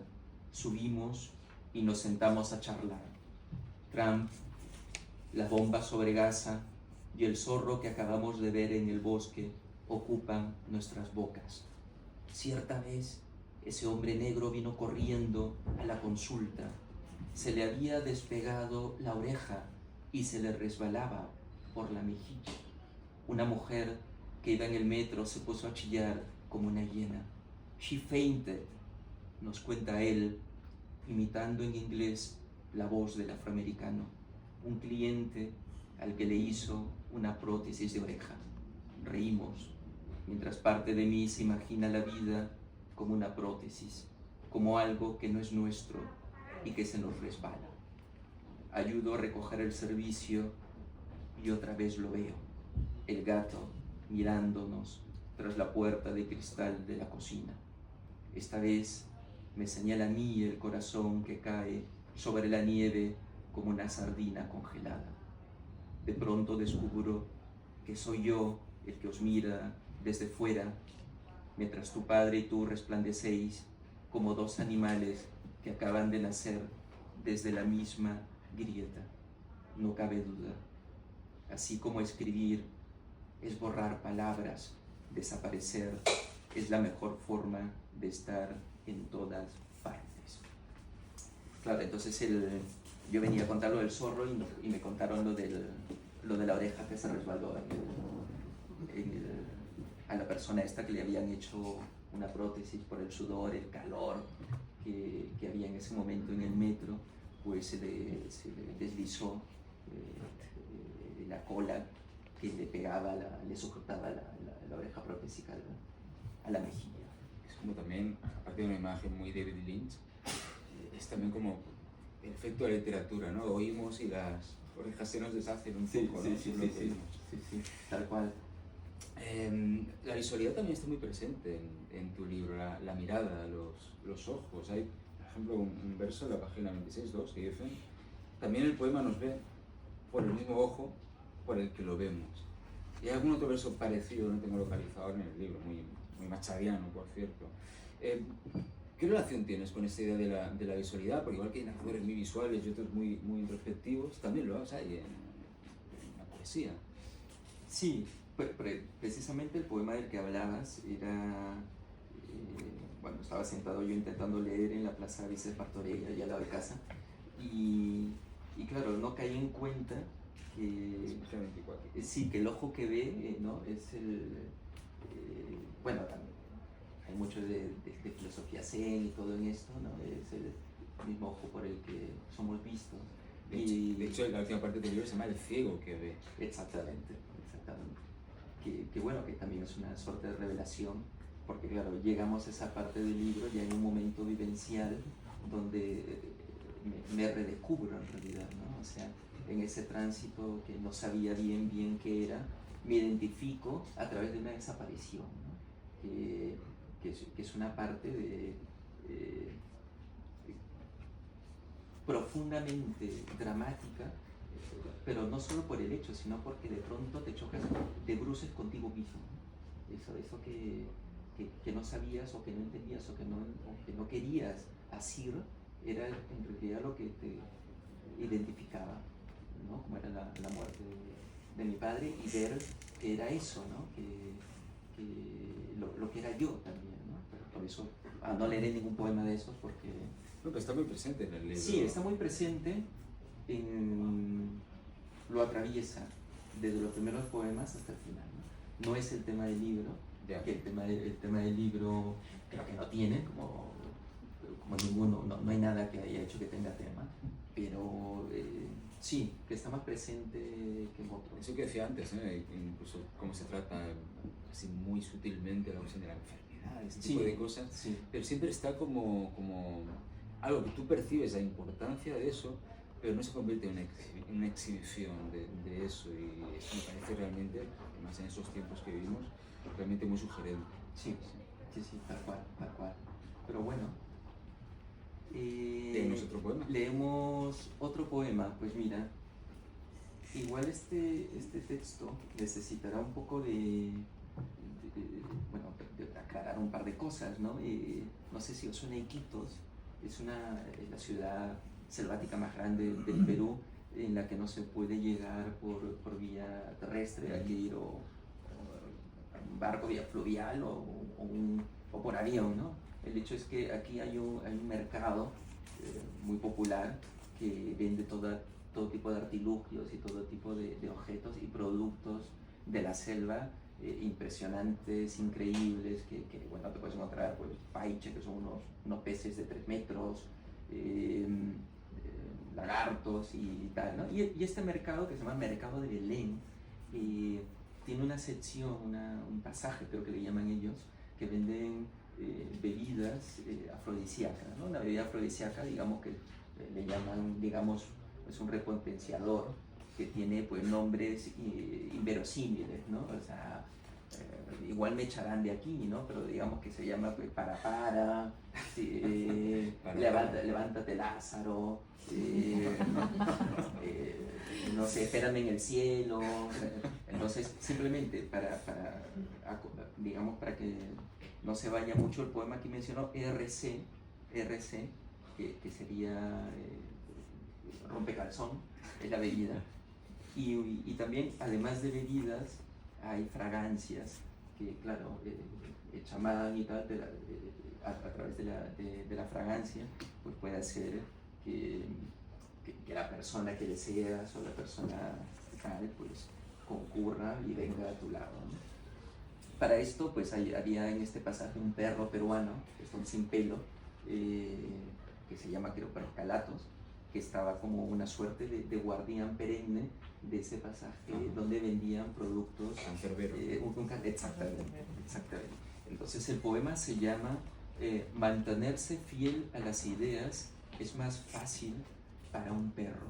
subimos y nos sentamos a charlar. Trump, la bomba sobre Gaza y el zorro que acabamos de ver en el bosque ocupan nuestras bocas. Cierta vez, ese hombre negro vino corriendo a la consulta. Se le había despegado la oreja y se le resbalaba por la mejilla. Una mujer que iba en el metro se puso a chillar como una hiena. She fainted, nos cuenta él, imitando en inglés la voz del afroamericano, un cliente al que le hizo una prótesis de oreja. Reímos, mientras parte de mí se imagina la vida como una prótesis, como algo que no es nuestro y que se nos resbala. Ayudo a recoger el servicio y otra vez lo veo, el gato mirándonos tras la puerta de cristal de la cocina. Esta vez me señala a mí el corazón que cae sobre la nieve como una sardina congelada. De pronto descubro que soy yo el que os mira desde fuera, mientras tu padre y tú resplandecéis como dos animales que acaban de nacer desde la misma grieta. No cabe duda. Así como escribir es borrar palabras, desaparecer es la mejor forma de estar en todas partes. Claro, entonces yo venía a contar lo del zorro y me contaron lo de la oreja que se resbaló a la persona esta que le habían hecho una prótesis por el sudor, el calor que había en ese momento en el metro, pues se le deslizó la cola que le pegaba, le sujetaba la oreja protésica a la mejilla. Es como también, aparte de una imagen muy David Lynch, es también como el efecto de la literatura, ¿no? Oímos y las orejas se nos deshacen un poco, ¿no? Sí, tal cual. La visualidad también está muy presente en tu libro, la mirada, los ojos. Hay, por ejemplo, un verso en la página 26.2 que dice: también el poema nos ve por el mismo ojo por el que lo vemos. Y hay algún otro verso parecido, no tengo localizado en el libro, muy machaviano, por cierto. ¿Qué relación tienes con esta idea de la visualidad? Porque igual que hay narradores muy visuales y otros muy introspectivos, también lo hay en la poesía. Sí, precisamente el poema del que hablabas era, bueno, estaba sentado yo intentando leer en la Plaza Vicente Martorell, allá al lado de casa, y claro, no caí en cuenta que, sí, que el ojo que ve, ¿no? Es bueno, también hay mucho de filosofía zen y todo en esto, ¿no? Es el mismo ojo por el que somos vistos. De hecho, la última parte del libro se llama El ciego que ve. Exactamente. Que bueno, que también es una suerte de revelación, porque claro, llegamos a esa parte del libro ya en un momento vivencial donde me redescubro en realidad, ¿no? O sea, en ese tránsito que no sabía bien qué era, me identifico a través de una desaparición, ¿no? que es una parte profundamente dramática, pero no solo por el hecho, sino porque de pronto te chocas de bruces contigo mismo. Eso que no sabías o que no entendías o que no querías asir, era en realidad lo que te identificaba, ¿no? Como era la muerte de mi padre y ver que era eso, ¿no? Lo que era yo también, ¿no? Por eso no leeré ningún poema de esos porque... No, pero está muy presente en el libro. Sí, está muy presente, lo atraviesa desde los primeros poemas hasta el final, ¿no? No es el tema del libro, Ya. que el tema del libro creo que no tiene, como ninguno, no hay nada que haya hecho que tenga tema, pero sí, que está más presente que en otros. Eso que decía antes, incluso cómo se trata así muy sutilmente la cuestión de la enfermedad, este tipo de cosas, sí. pero siempre está como algo que tú percibes la importancia de eso, pero no se convierte en una exhibición de eso, y eso me parece realmente, más en esos tiempos que vivimos, realmente muy sugerente. Sí, tal cual. Pero bueno. ¿Leemos otro poema? Leemos otro poema, pues mira, igual este texto necesitará un poco de aclarar un par de cosas, ¿no? No sé si os suena Iquitos, es la ciudad selvática más grande del Perú, en la que no se puede llegar por vía terrestre, hay que ir o un barco vía fluvial o por avión, ¿no? El hecho es que aquí hay un mercado muy popular que vende todo tipo de artilugios y todo tipo de objetos y productos de la selva impresionantes, increíbles, que bueno, te puedes encontrar pues paiche, que son unos peces de 3 metros, lagartos y tal, ¿no? Y este mercado, que se llama Mercado de Belén, tiene una sección, un pasaje, creo que le llaman ellos, que venden bebidas afrodisíacas, ¿no? Una bebida afrodisíaca, digamos que le llaman, digamos, es un repotenciador que tiene pues nombres inverosímiles, ¿no? O sea, igual me echarán de aquí, ¿no? Pero digamos que se llama pues para, levántate Lázaro, no sé, espérame en el cielo. Entonces, simplemente digamos, para que no se vaya mucho el poema que mencionó, RC, que sería rompecalzón, es la bebida. Y también, además de bebidas, hay fragancias que, claro, el chamán y tal, a través de la fragancia, pues puede hacer que la persona que deseas o la persona tal, pues concurra y venga a tu lado, ¿no? Para esto, pues había en este pasaje un perro peruano, que son sin pelo, que se llama, creo, Calatos, que estaba como una suerte de guardián perenne de ese pasaje donde vendían productos. Cancerbero. Exactamente. Entonces el poema se llama Mantenerse fiel a las ideas es más fácil para un perro.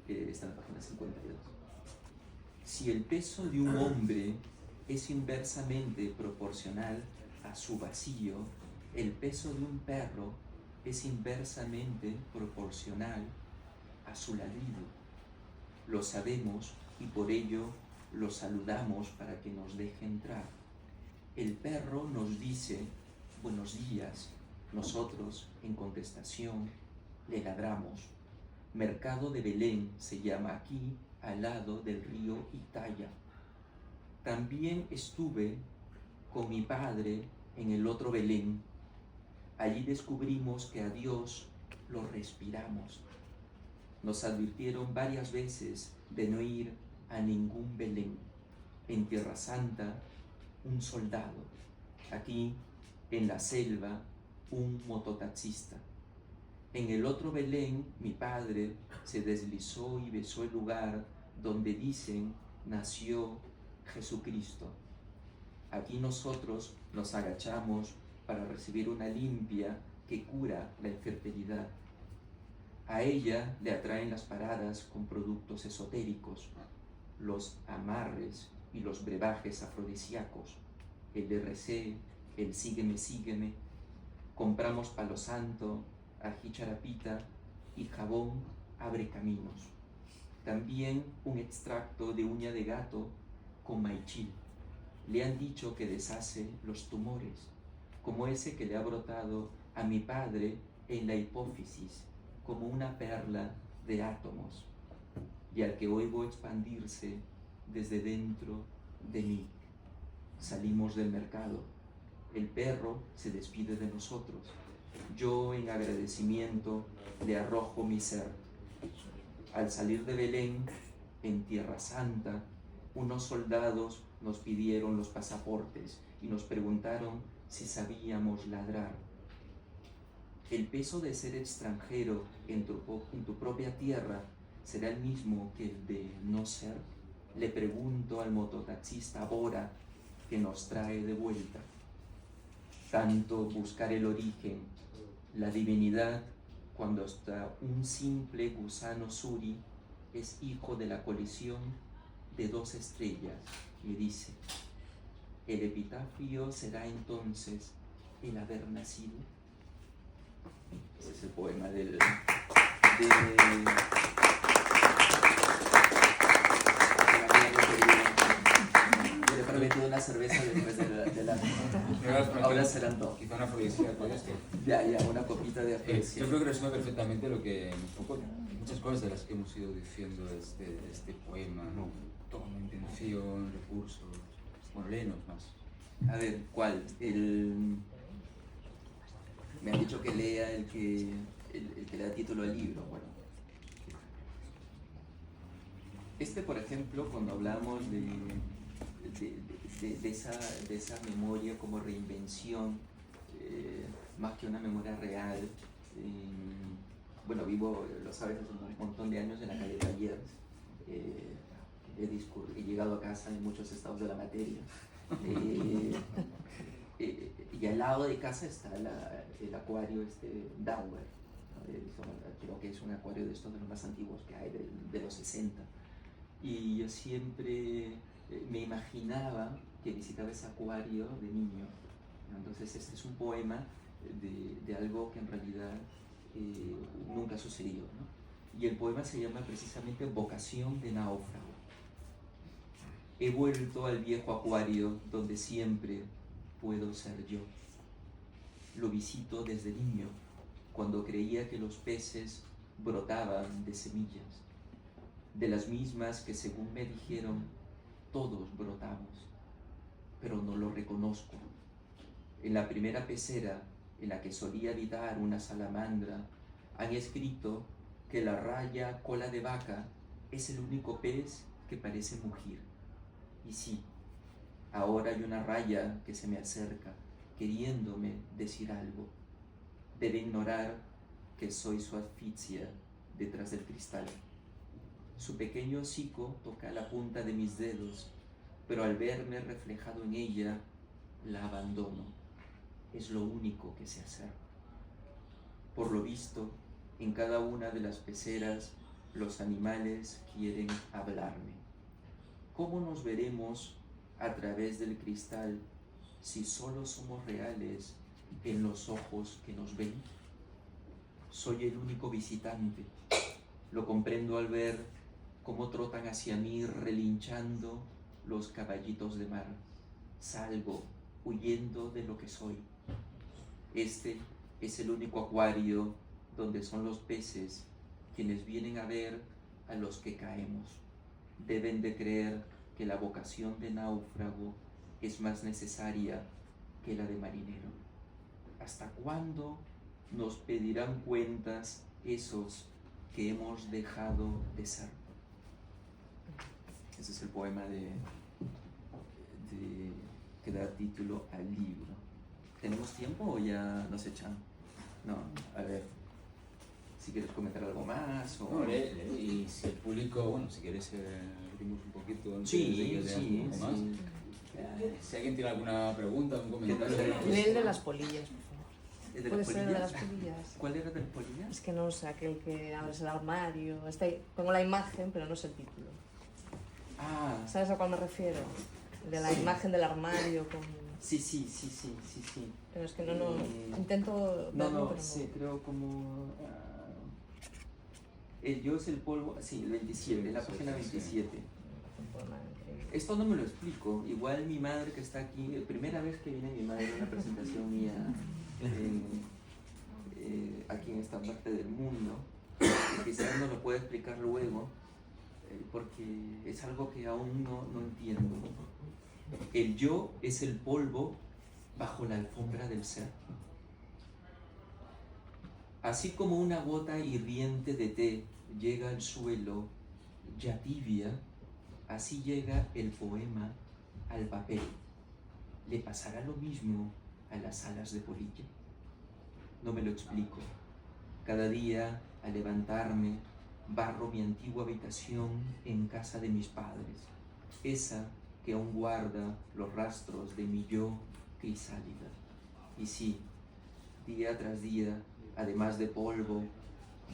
Está en la página 52. Si el peso de un hombre es inversamente proporcional a su vacío, el peso de un perro es inversamente proporcional a su ladrido. Lo sabemos y por ello lo saludamos para que nos deje entrar. El perro nos dice buenos días, nosotros en contestación le ladramos. Mercado de Belén se llama aquí, al lado del río Italia. También estuve con mi padre en el otro Belén. Allí descubrimos que a Dios lo respiramos. Nos advirtieron varias veces de no ir a ningún Belén. En Tierra Santa, un soldado. Aquí, en la selva, un mototaxista. En el otro Belén, mi padre se deslizó y besó el lugar donde dicen nació Jesucristo. Aquí nosotros nos agachamos para recibir una limpia que cura la infertilidad. A ella le atraen las paradas con productos esotéricos, los amarres y los brebajes afrodisíacos, el RC, el sígueme. Compramos palo santo, ají charapita y jabón abre caminos. También un extracto de uña de gato con maichil. Le han dicho que deshace los tumores, como ese que le ha brotado a mi padre en la hipófisis, como una perla de átomos. y al que oigo expandirse desde dentro de mí. Salimos del mercado. El perro se despide de nosotros. Yo, en agradecimiento, le arrojo mi ser. Al salir de Belén, en Tierra Santa, unos soldados nos pidieron los pasaportes y nos preguntaron si sabíamos ladrar. El peso de ser extranjero en tu propia tierra será el mismo que el de no ser. Le pregunto al mototaxista Bora, que nos trae de vuelta. Tanto buscar el origen, la divinidad, cuando hasta un simple gusano suri es hijo de la colisión de dos estrellas, me dice. El epitafio será entonces el haber nacido. Ese es el poema del le he prometido una cerveza después de la ahora serán dos. Quizá una afrodisíaco, ¿no? Ya, una copita de afrodisíaco. Yo creo que resume perfectamente lo que un poco, muchas cosas de las que hemos ido diciendo de este poema, ¿no? Tono, intención, recursos. Bueno, léenos más. A ver, ¿cuál? Me han dicho que lea el que le da título al libro. Bueno, este, por ejemplo, cuando hablamos de esa memoria como reinvención, más que una memoria real, bueno, vivo, lo sabes, hace un montón de años en la calle de Talleres. He llegado a casa en muchos estados de la materia. Y al lado de casa está el acuario Dauer, ¿no? Creo que es un acuario de estos de los más antiguos que hay, de los 60. Y yo siempre me imaginaba que visitaba ese acuario de niño, ¿no? Entonces este es un poema de algo que en realidad nunca sucedió, ¿no? Y el poema se llama precisamente Vocación de náufrago. He vuelto al viejo acuario donde siempre puedo ser yo. Lo visito desde niño, cuando creía que los peces brotaban de semillas, de las mismas que, según me dijeron, todos brotamos, pero no lo reconozco. En la primera pecera en la que solía habitar una salamandra, han escrito que la raya cola de vaca es el único pez que parece mugir. Y sí, ahora hay una raya que se me acerca, queriéndome decir algo. Debe ignorar que soy su asfixia detrás del cristal. Su pequeño hocico toca la punta de mis dedos, pero al verme reflejado en ella, la abandono. Es lo único que sé hacer. Por lo visto, en cada una de las peceras, los animales quieren hablarme. ¿Cómo nos veremos a través del cristal si solo somos reales en los ojos que nos ven? Soy el único visitante. Lo comprendo al ver cómo trotan hacia mí relinchando los caballitos de mar. Salgo huyendo de lo que soy. Este es el único acuario donde son los peces quienes vienen a ver a los que caemos. Deben de creer que la vocación de náufrago es más necesaria que la de marinero. ¿Hasta cuándo nos pedirán cuentas esos que hemos dejado de ser? Ese es el poema que da título al libro. ¿Tenemos tiempo o ya nos echan? No, a ver, si quieres comentar algo más o... No, y si el público, bueno, si quieres abrimos un poquito antes Sí, de que leas sí, un poco más. sí. Si alguien tiene alguna pregunta, un comentario... Lee el de las polillas, por favor. ¿El de ¿Puede las ser el de las polillas? polillas? ¿Cuál era del polillas? Es que no sé, aquel que abres el armario. Tengo la imagen, pero no sé el título. Ah, ¿Sabes a cuál me refiero? El de la Sí. imagen del armario con... sí. Pero es que no Mm. intento No, verlo, no, pero sí, creo como... el yo es el polvo, sí, el 27, la página 27. Es un poema increíble. Esto no me lo explico. Igual mi madre que está aquí, primera vez que viene mi madre a una presentación mía aquí en esta parte del mundo, y quizás no lo pueda explicar luego, porque es algo que aún no entiendo. El yo es el polvo bajo la alfombra del ser. Así como una gota hirviente de té llega al suelo ya tibia, así llega el poema al papel. ¿Le pasará lo mismo a las alas de polilla? No me lo explico. Cada día, al levantarme, barro mi antigua habitación en casa de mis padres, esa que aún guarda los rastros de mi yo crisálida. Y sí, día tras día, además de polvo,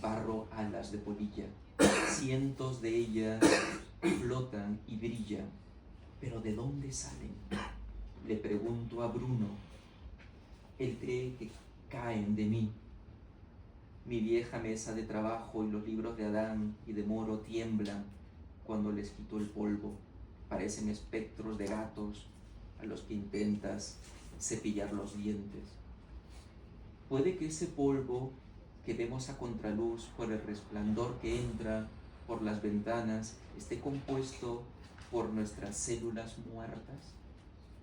barro alas de polilla. Cientos de ellas flotan y brillan, pero ¿de dónde salen? Le pregunto a Bruno. Él cree que caen de mí. Mi vieja mesa de trabajo y los libros de Adán y de Moro tiemblan cuando les quito el polvo. Parecen espectros de gatos a los que intentas cepillar los dientes. Puede que ese polvo que vemos a contraluz por el resplandor que entra por las ventanas esté compuesto por nuestras células muertas.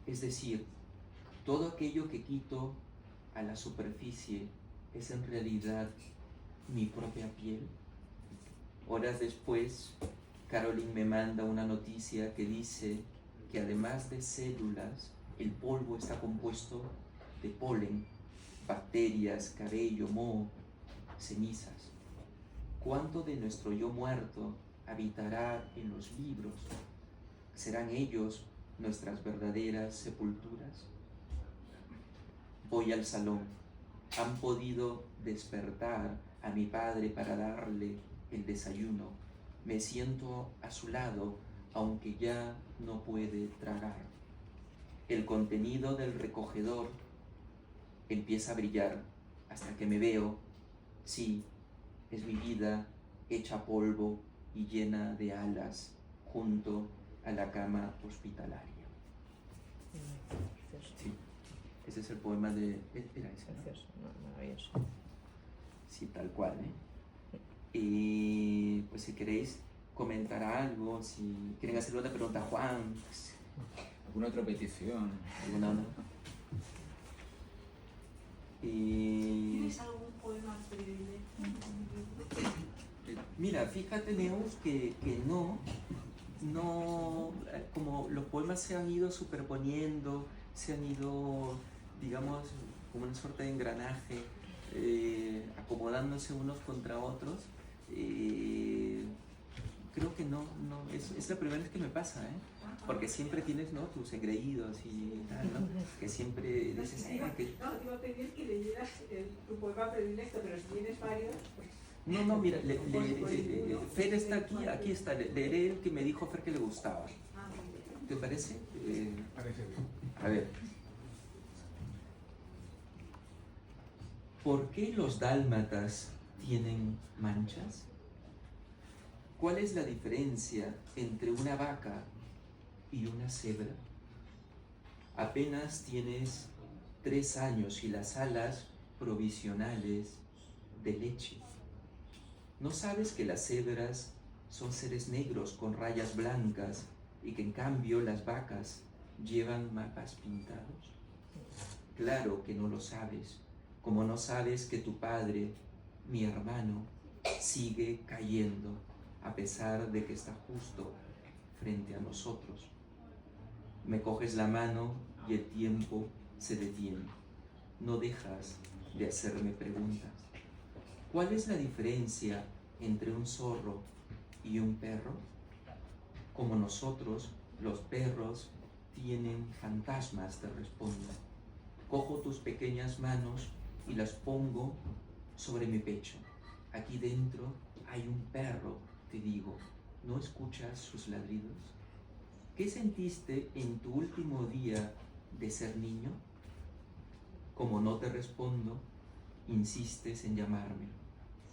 Es decir, todo aquello que quito a la superficie es en realidad mi propia piel. Horas después, Caroline me manda una noticia que dice que además de células, el polvo está compuesto de polen, bacterias, cabello, moho, cenizas. ¿Cuánto de nuestro yo muerto habitará en los libros? ¿Serán ellos nuestras verdaderas sepulturas? Voy al salón. Han podido despertar a mi padre para darle el desayuno. Me siento a su lado, aunque ya no puede tragar. El contenido del recogedor empieza a brillar hasta que me veo. Sí, es mi vida hecha polvo y llena de alas junto a la cama hospitalaria. Sí, ese es el poema de... Era ese, ¿no? Precioso, maravilloso. Sí, tal cual, ¿eh? Y pues si queréis comentar algo, si quieren hacerle una pregunta a Juan, pues, ¿Alguna otra petición? alguna otra. Y... ¿Tienes algún poema predilecto? Mira, fíjate, Neus, que no, como los poemas se han ido superponiendo, se han ido, digamos, como una suerte de engranaje, acomodándose unos contra otros, creo que no, es la primera vez que me pasa, porque siempre tienes, ¿no?, tus engreídos y tal, ¿no? Que siempre dices, No, te iba a pedir que leyeras tu poema predilecto, pero si tienes varios, pues... No, mira, Fer está aquí está, leeré el que me dijo Fer que le gustaba. ¿Te parece? Parece bien. A ver. ¿Por qué los dálmatas tienen manchas? ¿Cuál es la diferencia entre una vaca y una cebra? Apenas tienes 3 años y las alas provisionales de leche. ¿No sabes que las cebras son seres negros con rayas blancas y que en cambio las vacas llevan mapas pintados? Claro que no lo sabes, como no sabes que tu padre, mi hermano, sigue cayendo a pesar de que está justo frente a nosotros. Me coges la mano y el tiempo se detiene. No dejas de hacerme preguntas. ¿Cuál es la diferencia entre un zorro y un perro? Como nosotros, los perros tienen fantasmas, te respondo. Cojo tus pequeñas manos y las pongo sobre mi pecho. Aquí dentro hay un perro, te digo. ¿No escuchas sus ladridos? ¿Qué sentiste en tu último día de ser niño? Como no te respondo, insistes en llamarme.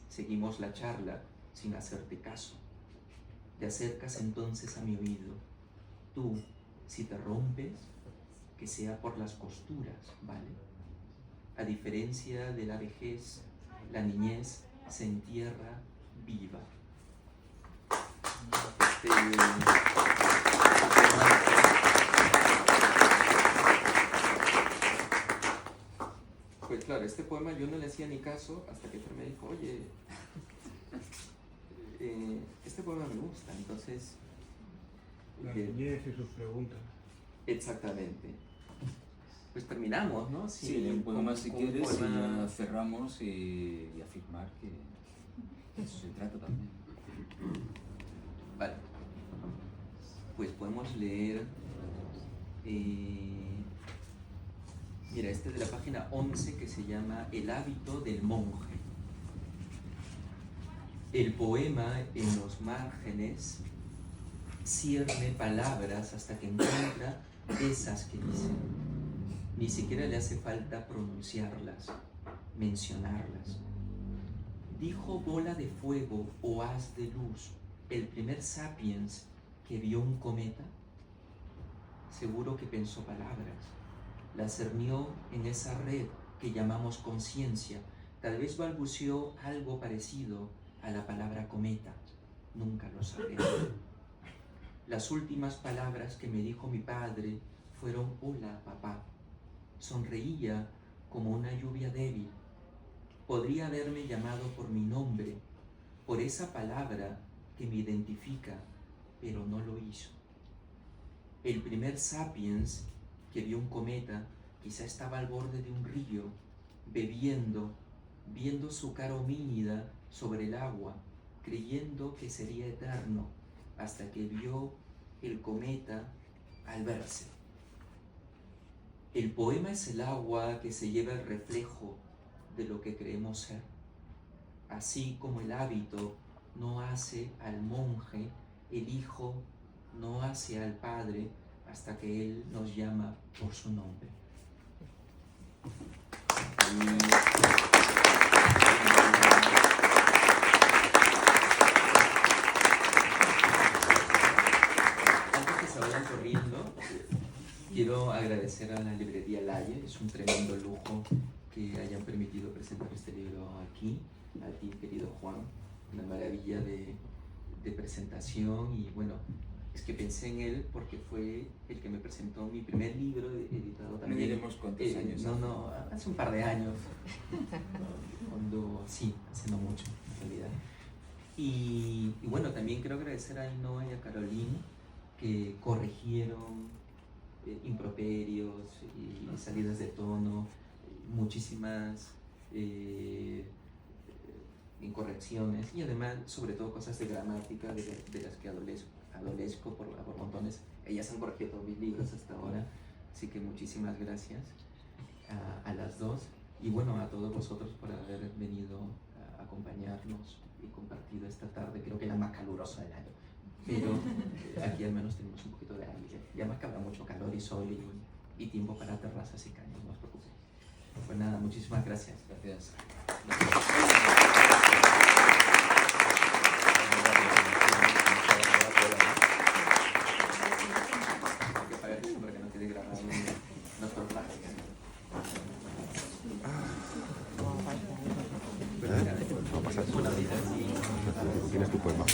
Seguimos la charla sin hacerte caso. Te acercas entonces a mi oído. Tú, si te rompes, que sea por las costuras, ¿vale? A diferencia de la vejez, la niñez se entierra viva. Pues claro, este poema yo no le hacía ni caso hasta que Fer me dijo, oye, este poema me gusta, entonces... La niñez y sus preguntas. Exactamente. Pues terminamos, ¿no? Sí, un poco más si con un quieres y poema- ya cerramos y afirmar que de eso se trata también. Vale. Pues podemos leer... mira, este de la página 11 que se llama El hábito del monje. El poema en los márgenes cierne palabras hasta que encuentra esas que dice. Ni siquiera le hace falta pronunciarlas, mencionarlas. Dijo bola de fuego o haz de luz, el primer sapiens que vio un cometa. Seguro que pensó palabras, las cernió en esa red que llamamos conciencia. Tal vez balbuceó algo parecido a la palabra cometa, nunca lo sabré. Las últimas palabras que me dijo mi padre fueron hola, papá. Sonreía como una lluvia débil. Podría haberme llamado por mi nombre, por esa palabra que me identifica, pero no lo hizo. El primer sapiens que vio un cometa quizá estaba al borde de un río, bebiendo, viendo su cara homínida sobre el agua, creyendo que sería eterno, hasta que vio el cometa al verse. El poema es el agua que se lleva el reflejo de lo que creemos ser, así como el hábito no hace al monje, el hijo no hace al padre hasta que él nos llama por su nombre. Antes que se vayan corriendo, quiero agradecer a la librería Laie, es un tremendo lujo que hayan permitido presentar este libro aquí, a ti querido Juan, una maravilla de presentación y bueno, es que pensé en él porque fue el que me presentó mi primer libro editado No también. diremos cuántos años. No, hace un par de años, sí, hace no mucho en realidad. Y bueno, también quiero agradecer a Ainhoa y a Caroline que corrigieron improperios y salidas de tono, muchísimas incorrecciones y además sobre todo cosas de gramática de las que adolezco por montones. Ellas han corregido todos mis libros hasta ahora, así que muchísimas gracias a las dos y bueno, a todos vosotros por haber venido a acompañarnos y compartido esta tarde, creo que la más calurosa del año, pero aquí al menos tenemos un poquito de aire y además que habrá mucho calor y sol y tiempo para terrazas y cañas, no os preocupéis. Pues nada, muchísimas gracias. Gracias. Para que no quede grabado en nuestros planes. No pasa eso. Buenas noches. Tienes tu poema.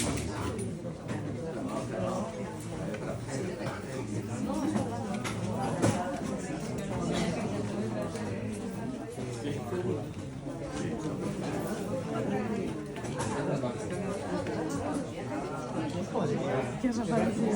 ¿Qué os ha parecido?